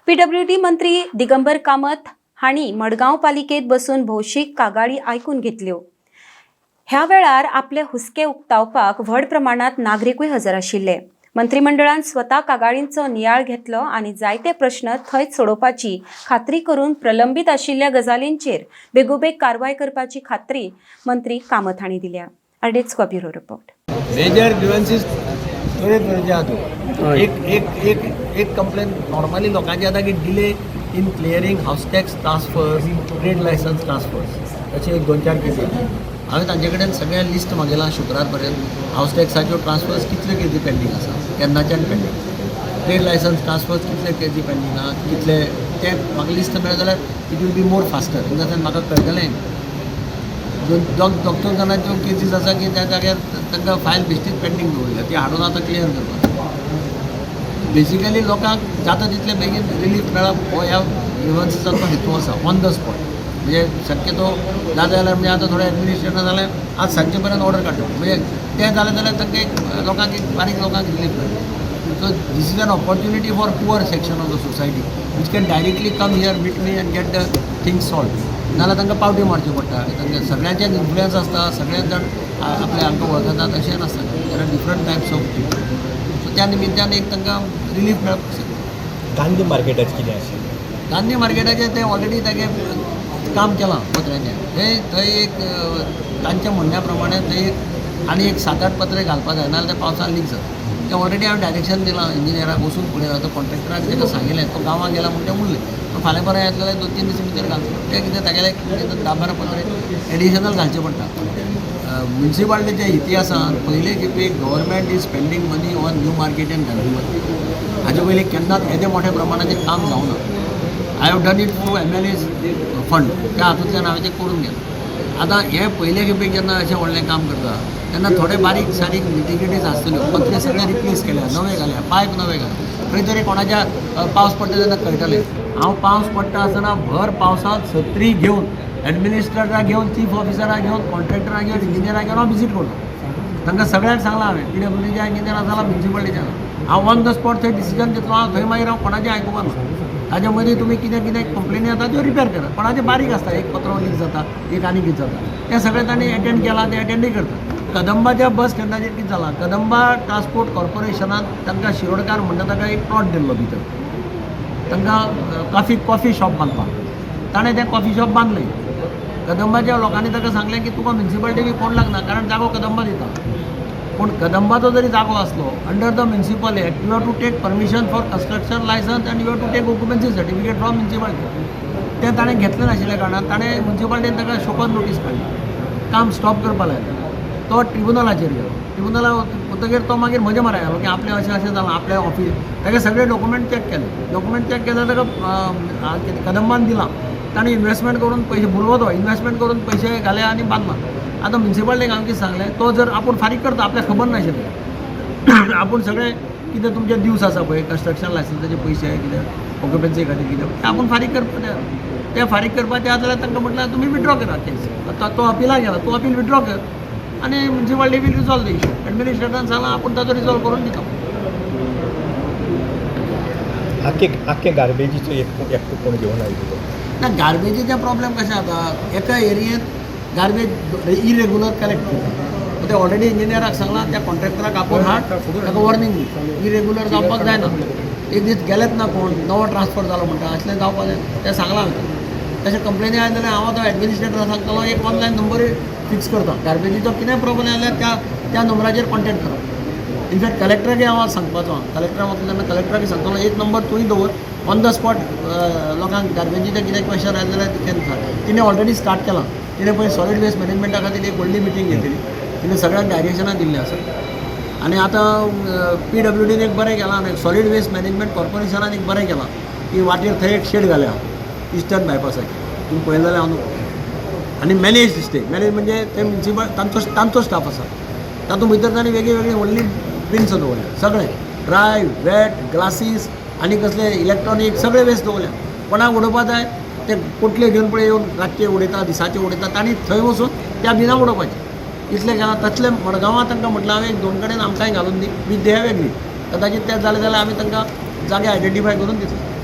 PWD मंत्री दिगंबर कामत हांणी मडगांव पालिकेत बसून भौशीक कागाळी आयकून घेतल्यो। ह्या वेळार आपले हुस्के उक्तावपाक व्हड प्रमाणात नागरिकूय हजर आशिल्ले। मंत्रिमंडळान स्वता कागाळींचो नियाळ घेतलो आनी जायते प्रश्न थंयच सोडोवपाची खात्री करून प्रलंबीत आशिल्ल्या गजालींचेर बेगोबेग कारवाय करपाची खात्री मंत्री कामत हांणी दिल्या। अर्डेट्सको ब्युरो रिपोर्ट। मेजर ग्रीवेंसीस एक कंप्लेन नॉर्मली लोकांची आता की delay in clearing house tax transfers, trade licence transfers असे 2-4 केसी हांवें तांचे कडेन सगळ्या लिस्ट मागयलां शुक्रार पर्यंत। हाऊस टॅक्साच्यो ट्रान्सफर्स कितले केजी पेंडींग आसा, केन्नाच्यान पेंडींग, ट्रेड लायसन्स ट्रान्सफर्स कितले केजी पेंडींग आहा, कितले ते म्हाका लिस्ट मेळ्ळें जाल्यार it will be more faster. In the sense म्हाका कळटलें 2 जाणांच्यो केसीस आसा की त्या जाग्यार तांकां फायल बेश्टीच पेंडींग दवरल्या, ती हाडून आतां क्लियर करपाक। बेसिकली लोकांक जाता तितले बेगीन रिलीफ मेळप हो ह्या ग्रीवन्सीसाचो हेतू आसा, ऑन द स्पॉट। म्हणजे शक्यतो जाता जाल्यार म्हणजे आतां थोडे एडमिनिस्ट्रेशन जाल्यार आज सांजचे पर्यंत ऑर्डर काडटलो, म्हणजे तें जालें जाल्यार तांकां एक लोकांक एक बारीक लोकांक रिलीफ मेळटलें। So this is an opportunity for poor section of the society which can directly come here meet me and get the things solve. नाल्यार तांकां पावटी मारच्यो पडटा, तांकां सगळ्यांचें इन्फ्लुयन्स आसता, सगळेच जाण आपले आमकां वळखतात अशें नासता, there are different types of people. So त्या निमित्यान एक तांकां रिलीफ मेळप शकता। गांधी मार्केटाचें कितें आशिल्लें? गांधी मार्केटाचें तें ऑलरेडी तागे काम केलां पत्र्याचें। थंय एक तांच्या म्हणण्या प्रमाणे थंय आनी एक 7-8 पत्रे घालपाक जाय, नाल्यार तें पावसान लीक जाता। तें ऑलरेडी हांवें डायरेक्शन दिलां इंजिनियराक वचून पळयलां, तो कॉन्ट्रॅक्टराक ताका सांगिल्लें, तो गांवांत गेला म्हणून तें उरलें। फाल्यां परत येतले जाल्यार 2-3 दीस भितर घालतलो। तें कितें तागेलें 10-12 पत्रे एडिशनल घालचे पडटा। म्युन्सिपालिटीच्या इतिहासान पयले खेपे government is spending money on new market and Gandhi market. हाजे पयलीं केन्नाच येदे मोठ्या प्रमाणाचें काम जावना। I have done it through MLA's fund, त्या हातूंतल्यान हांवें तें करून गेलां। आतां हे पयले खेपेक जेन्ना अशें व्हडलें काम करता तेन्ना थोडे बारीक सारीक निटिग्रिटीज आसतल्यो, पत्रे सगळे रिप्लेस केल्या, नवे घाल्या, पायप नवे घाल्या। खंय तरी कोणाच्या पावस पडटा तेन्ना कळटलें। हांव पावस पडटा आसतना भर पावसांत छत्री घेवन एडमिनिस्ट्रेटराक घेवन, चीफ ऑफिसराक घेवन, कॉन्ट्रॅक्टराक घेवन, इंजिनियराक घेवन हांव विजीट करता। तांकां सगळ्यांक सांगलां हांवें, PWDच्या इंजिनियराक सांगलां, म्युन्सिपालिटीच्या हांव ऑन द स्पॉट थंय डिसिजन घेतलो। हांव थंय मागीर हांव कोणाचें आयकुपाक ना। ताजे मदीं तुमी कितें कितें कंप्लेनी येता त्यो रिपेर करा। कोणाचें बारीक आसता, एक पत्रो लीक जाता, एक आनी कितें जाता, तें सगळें तांणी एटेंड केलां, तें एटेंडूय करता। कदंबाच्या बस स्टँडाचेर कितें जालां, कदंबा ट्रान्सपोर्ट कॉर्पोरेशनान तांकां शिरोडकार म्हणटा ताका एक प्लॉट दिल्लो भितर, तांकां कॉफी शॉप बांदपाक। ताणें तें कॉफी शॉप बांदलें। कदंबाच्या लोकांनी ताका सांगलें की तुका म्युन्सिपालिटी कोण लागना, कारण जागो कदंबा दिता। पूण कदंबाचो जरी जागो आसलो, under the municipal act you have to take permission for construction license and you have to take occupancy certificate from municipality. तें ताणें घेतलें नाशिल्ल्या कारणान ताणें म्युन्सिपालिटीन ताका शोकत नोटीस काडली, काम स्टॉप करपाक लायलें। तो ट्रिब्युनलाचेर गेलो। ट्रिब्युनला वतकीर तो मागीर म्हजे म्हऱ्या आयलो की आपलें अशें अशें जालां, आपलें ऑफीस तागे सगळे डॉक्युमेंट चॅक केले। डॉक्युमेंट चॅक केल्यार ताका कदंबान दिलां। ताणें इन्वेस्टमेंट करून पयशे भुरगो तो इन्वेस्टमेंट करून पयशे घाले आनी बांदला। आतां म्युन्सिपालिटीक हांवें कितें सांगलें, तो जर आपूण फारीक करता, आपल्याक खबर नाशिल्लें, आपूण सगळे कितें तुमचे दिवस आसा पळय कन्स्ट्रक्शन लायसन्साचे पयशे कितें ऑक्युपन्सी खातीर कितें तें आपूण फारीक करपाचें। तें फारीक करपाचें आसा जाल्यार तांकां म्हटल्यार तुमी विड्रॉ करा केस। आतां तो अपिलाक गेला, तूं अपील विड्रॉ कर आनी municipality will resolve the issue. एडमिनिस्ट्रेटरान सांगलां आपूण ताचो रिजॉल्व करून दिता। आख्खे गार्बेजीचो एकटो कोण घेवन आयलो ना, गार्बेजीचे प्रॉब्लेम कशें जाता, एका एरियेंत गार्बेज इरेग्युलर कलेक्ट करता। ते ऑलरेडी इंजिनियराक सांगलां, त्या कॉन्ट्रॅक्टराक आपूण हाड, ताका वॉर्निंग दी, इरेग्युलर जावपाक जायना। एक दीस गेलेच ना कोण, नवो ट्रान्सफर जालो म्हणटा, असलें जावपाक जाय तें सांगलां हांवें। तशें कंप्लेनी आयले जाल्यार हांव आतां एडमिनिस्ट्रेटराक सांगतलो, एक ऑनलायन नंबर फिक्स करता, गार्बेजीचो कितेंय प्रॉब्लेम जाल्यार त्या नंबराचेर कॉन्टॅक्ट करप। इनफॅक्ट कलेक्टराकय हांव सांगपाचो, कलेक्टराक वतलो तेन्ना कलेक्टराकय सांगतलो, एक नंबर तुवें दवर, ऑन द स्पॉट लोकांक गार्बेजीचें कितें क्वेश्चन आयले जाल्यार तितकें तिणें ऑलरेडी स्टार्ट केलां। तिणें पळय सॉलीड वेस्ट मॅनेजमेंटा खातीर एक व्हडली मिटींग घेतली, तिणें सगळ्यांक डायरेक्शनां दिल्लीं आसा। आनी आतां PWDन एक बरें केलां, सॉलीड वेस्ट मॅनेजमेंट कॉर्पोरेशनान एक बरें केलां की वाटेर थंय एक शेड घाल्या इस्टर्न बायपासाचेर, तुमी पळयलें जाल्यार हांव न्हू। आनी मॅनेज स्टे मॅनेज म्हणजे ते म्युन्सिपल तांचो स्टाफ आसा, तातूंत भितर तांणी वेगळी वेगळी व्हडली बिन्स दवरल्या, सगळे ड्राय, वेट, ग्लासीस आनी कसले इलेक्ट्रॉनीक सगळे वेस्ट दवरल्या। कोणाक उडोवपाक जाय ते पोटले घेवन पळय येवन रातचे उडयता, दिसाचे उडयता, तांणी थंय वचून त्या बिना उडोवपाचें। इतलें केलां। तसलें मडगांवां तांकां म्हटलां हांवें 2 कडेन आमकांय घालून दी, वीथ दे हॅव एग्रीड। कदाचित तें जालें जाल्यार आमी तांकां जागे आयडेंटिफाय करून दितले।